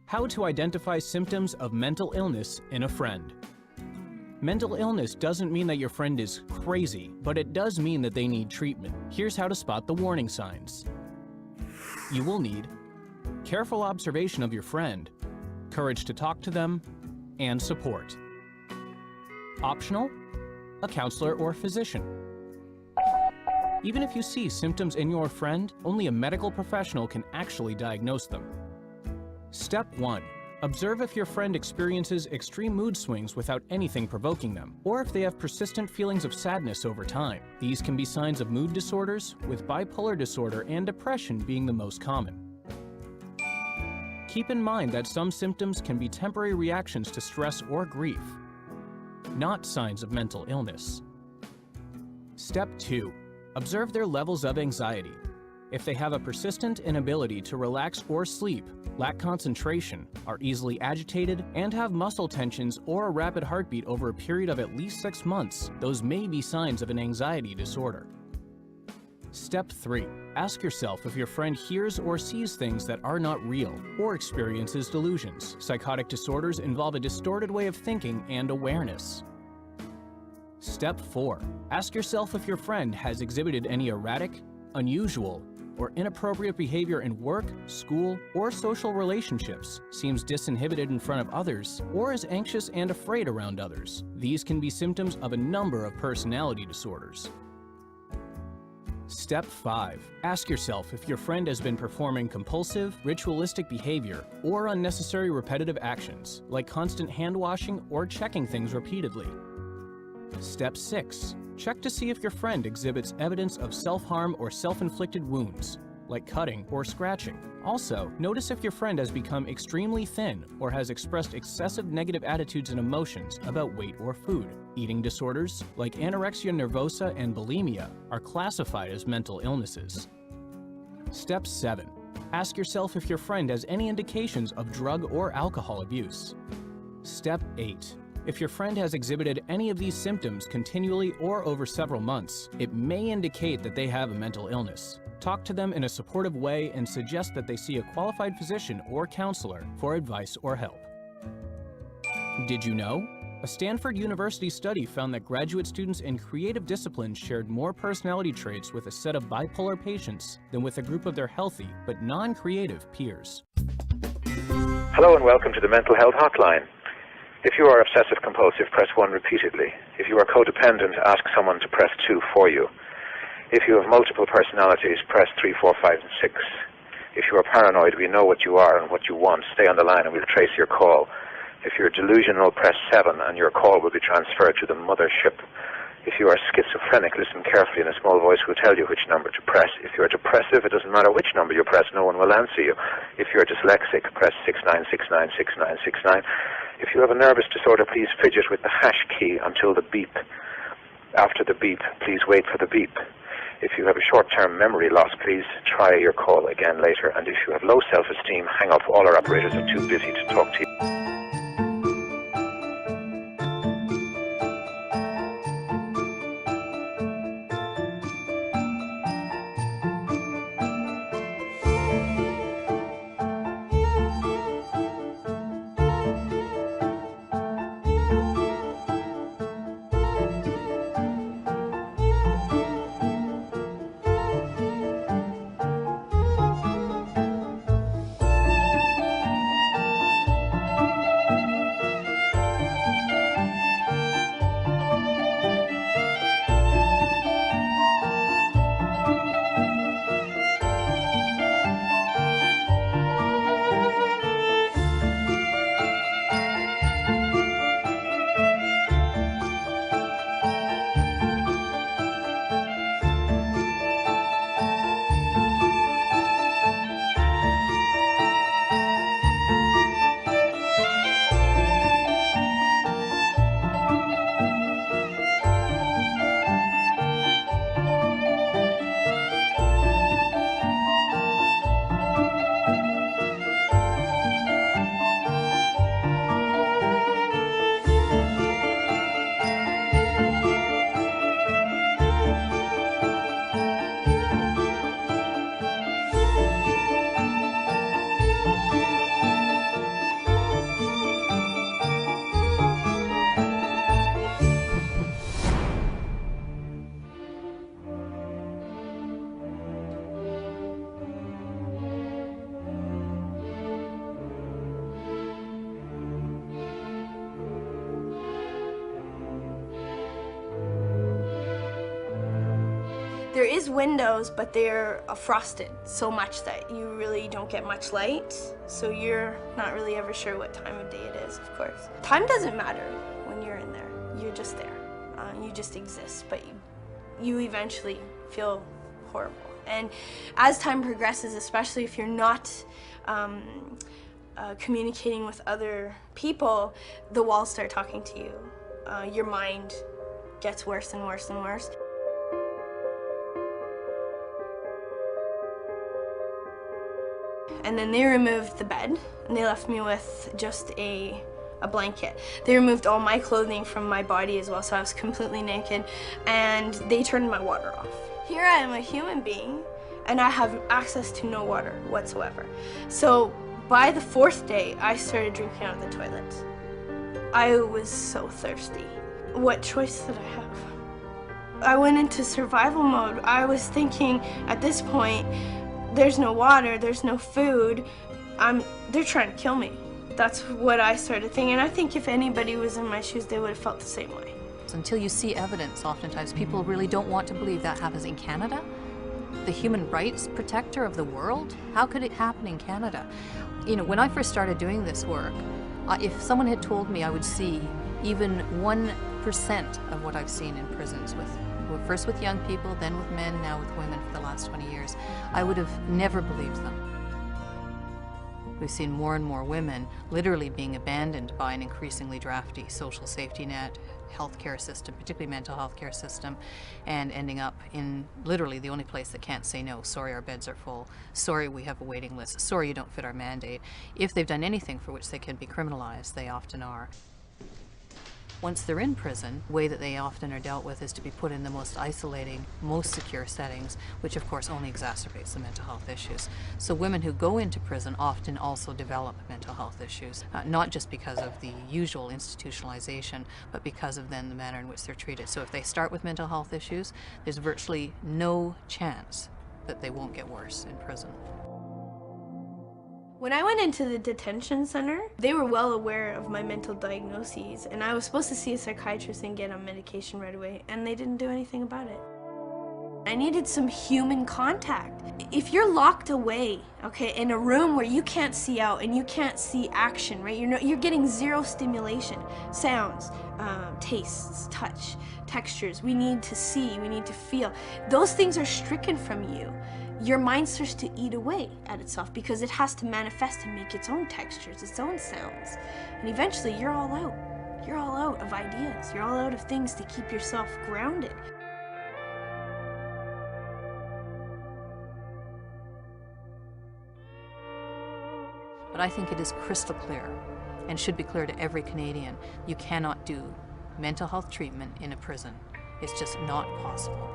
How to identify symptoms of mental illness in a friend. Mental illness doesn't mean that your friend is crazy, but it does mean that they need treatment. Here's how to spot the warning signs. You will need careful observation of your friend, courage to talk to them, and support. Optional, a counselor or physician. Even if you see symptoms in your friend, only a medical professional can actually diagnose them. Step 1. Observe if your friend experiences extreme mood swings without anything provoking them, or if they have persistent feelings of sadness over time. These can be signs of mood disorders, with bipolar disorder and depression being the most common. Keep in mind that some symptoms can be temporary reactions to stress or grief, not signs of mental illness. Step 2. Observe their levels of anxiety. If they have a persistent inability to relax or sleep, lack concentration, are easily agitated, and have muscle tensions or a rapid heartbeat over a period of at least 6 months, those may be signs of an anxiety disorder. Step 3. Ask yourself if your friend hears or sees things that are not real, or experiences delusions. Psychotic disorders involve a distorted way of thinking and awareness. Step 4. Ask yourself if your friend has exhibited any erratic, unusual, or inappropriate behavior in work, school, or social relationships, seems disinhibited in front of others, or is anxious and afraid around others. These can be symptoms of a number of personality disorders. Step 5. Ask yourself if your friend has been performing compulsive, ritualistic behavior, or unnecessary repetitive actions, like constant hand washing or checking things repeatedly. Step 6. Check to see if your friend exhibits evidence of self-harm or self-inflicted wounds, like cutting or scratching. Also, notice if your friend has become extremely thin or has expressed excessive negative attitudes and emotions about weight or food. Eating disorders, like anorexia nervosa and bulimia, are classified as mental illnesses. Step 7. Ask yourself if your friend has any indications of drug or alcohol abuse. Step 8. If your friend has exhibited any of these symptoms continually or over several months, it may indicate that they have a mental illness. Talk to them in a supportive way and suggest that they see a qualified physician or counselor for advice or help. Did you know? A Stanford University study found that graduate students in creative disciplines shared more personality traits with a set of bipolar patients than with a group of their healthy but non-creative peers. Hello and welcome to the Mental Health Hotline. If you are obsessive-compulsive, press 1 repeatedly. If you are codependent, ask someone to press 2 for you. If you have multiple personalities, press 3, 4, 5, and 6. If you are paranoid, we know what you are and what you want. Stay on the line and we'll trace your call. If you're delusional, press 7 and your call will be transferred to the mothership. If you are schizophrenic, listen carefully and a small voice will tell you which number to press. If you're depressive, it doesn't matter which number you press, no one will answer you. If you're dyslexic, press 69696969. If you have a nervous disorder, please fidget with the hash key until the beep. After the beep, please wait for the beep. If you have a short-term memory loss, please try your call again later. And if you have low self-esteem, hang up. All our operators are too busy to talk to you. There is windows, but they're frosted so much that you really don't get much light, so you're not really ever sure what time of day it is, of course. Time doesn't matter when you're in there. You're just there. You just exist, but you eventually feel horrible. And as time progresses, especially if you're not communicating with other people, the walls start talking to you. Your mind gets worse and worse and worse. And then they removed the bed, and they left me with just a blanket. They removed all my clothing from my body as well, so I was completely naked, and they turned my water off. Here I am, a human being, and I have access to no water whatsoever. So by the 4th day, I started drinking out of the toilet. I was so thirsty. What choice did I have? I went into survival mode. I was thinking, at this point, there's no water, there's no food, they're trying to kill me. That's what I started thinking, and I think if anybody was in my shoes, they would have felt the same way. Until you see evidence, oftentimes people really don't want to believe that happens in Canada. The human rights protector of the world? How could it happen in Canada? You know, when I first started doing this work, if someone had told me I would see even 1% of what I've seen in prisons first with young people, then with men, now with women for the last 20 years, I would have never believed them. We've seen more and more women literally being abandoned by an increasingly drafty social safety net, healthcare system, particularly mental health care system, and ending up in literally the only place that can't say no. Sorry, our beds are full. Sorry, we have a waiting list. Sorry, you don't fit our mandate. If they've done anything for which they can be criminalized, they often are. Once they're in prison, the way that they often are dealt with is to be put in the most isolating, most secure settings, which of course only exacerbates the mental health issues. So women who go into prison often also develop mental health issues, not just because of the usual institutionalization, but because of then the manner in which they're treated. So if they start with mental health issues, there's virtually no chance that they won't get worse in prison. When I went into the detention center, they were well aware of my mental diagnoses, and I was supposed to see a psychiatrist and get on medication right away, and they didn't do anything about it. I needed some human contact. If you're locked away, okay, in a room where you can't see out and you can't see action, right? You're getting zero stimulation, sounds, tastes, touch, textures. We need to see, we need to feel. Those things are stricken from you. Your mind starts to eat away at itself because it has to manifest and make its own textures, its own sounds. And eventually you're all out. You're all out of ideas. You're all out of things to keep yourself grounded. But I think it is crystal clear, and should be clear to every Canadian, you cannot do mental health treatment in a prison. It's just not possible.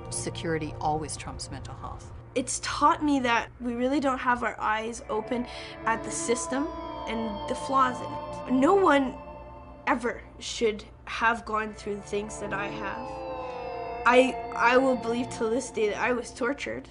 Security always trumps mental health. It's taught me that we really don't have our eyes open at the system and the flaws in it. No one ever should have gone through the things that I have. I will believe to this day that I was tortured.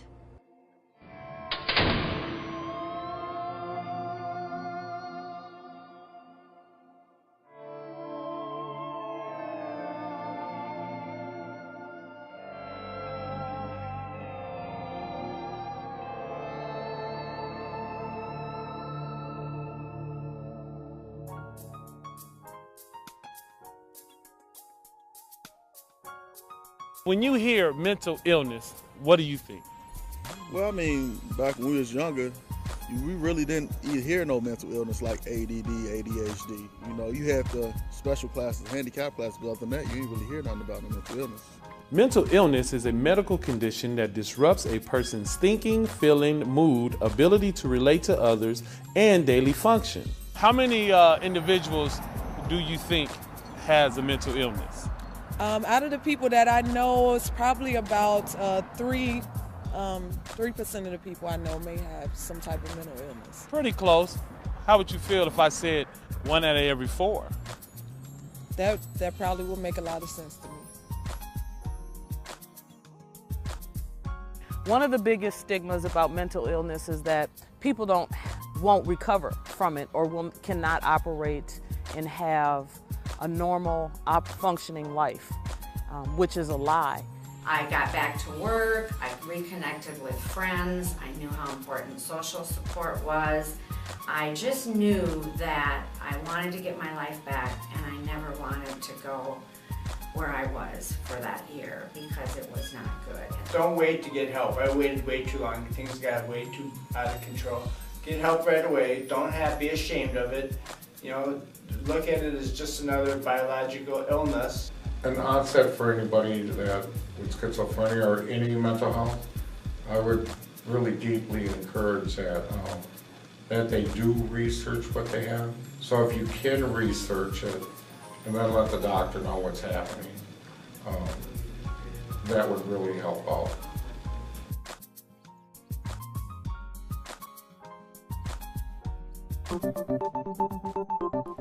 When you hear mental illness, what do you think? Well, I mean, back when we was younger, we really didn't hear no mental illness like ADD, ADHD. You know, you had the special classes, handicap classes, but other than that, you didn't really hear nothing about no mental illness. Mental illness is a medical condition that disrupts a person's thinking, feeling, mood, ability to relate to others, and daily function. How many individuals do you think has a mental illness? Out of the people that I know, it's probably about 3% of the people I know may have some type of mental illness. Pretty close. How would you feel if I said 1 out of every 4? That probably would make a lot of sense to me. One of the biggest stigmas about mental illness is that people won't recover from it or cannot operate and have a normal functioning life, which is a lie. I got back to work, I reconnected with friends, I knew how important social support was. I just knew that I wanted to get my life back, and I never wanted to go where I was for that year because it was not good. Don't wait to get help. I waited way too long. Things got way too out of control. Get help right away. Don't be ashamed of it. You know, look at it as just another biological illness. An onset for anybody that with schizophrenia or any mental health, I would really deeply encourage that they do research what they have. So if you can research it and then let the doctor know what's happening, that would really help out.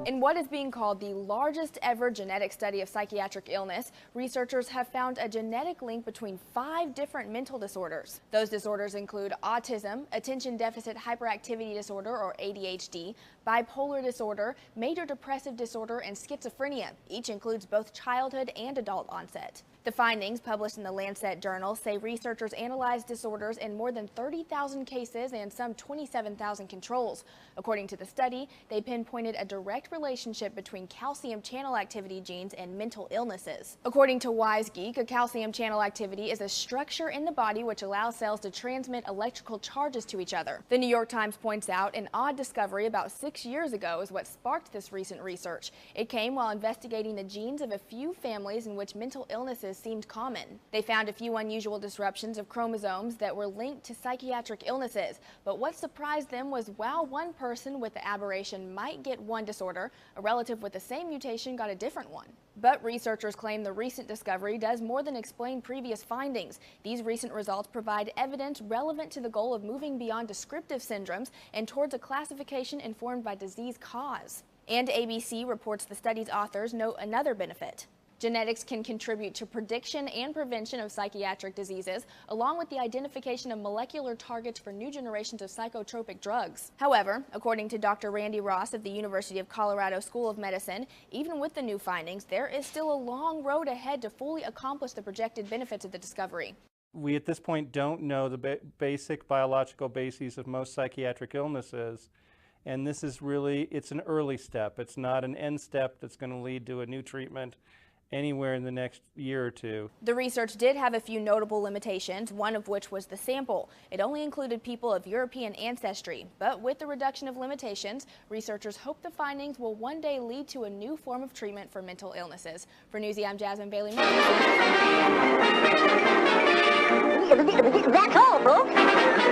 In what is being called the largest ever genetic study of psychiatric illness, researchers have found a genetic link between 5 different mental disorders. Those disorders include autism, attention deficit hyperactivity disorder or ADHD, bipolar disorder, major depressive disorder, and schizophrenia. Each includes both childhood and adult onset. The findings, published in the Lancet Journal, say researchers analyzed disorders in more than 30,000 cases and some 27,000 controls. According to the study, they pinpointed a direct relationship between calcium channel activity genes and mental illnesses. According to WiseGeek, a calcium channel activity is a structure in the body which allows cells to transmit electrical charges to each other. The New York Times points out an odd discovery about 6 years ago is what sparked this recent research. It came while investigating the genes of a few families in which mental illnesses seemed common. They found a few unusual disruptions of chromosomes that were linked to psychiatric illnesses, but what surprised them was while one person with the aberration might get one disorder, a relative with the same mutation got a different one. But researchers claim the recent discovery does more than explain previous findings. These recent results provide evidence relevant to the goal of moving beyond descriptive syndromes and towards a classification informed by disease cause. And ABC reports the study's authors note another benefit. Genetics can contribute to prediction and prevention of psychiatric diseases, along with the identification of molecular targets for new generations of psychotropic drugs. However, according to Dr. Randy Ross of the University of Colorado School of Medicine, even with the new findings, there is still a long road ahead to fully accomplish the projected benefits of the discovery. We at this point don't know the basic biological bases of most psychiatric illnesses, and this is really, it's an early step. It's not an end step that's going to lead to a new treatment anywhere in the next year or two. The research did have a few notable limitations, one of which was the sample. It only included people of European ancestry. But with the reduction of limitations, researchers hope the findings will one day lead to a new form of treatment for mental illnesses. For Newsy, I'm Jasmine Bailey. That's all, folks.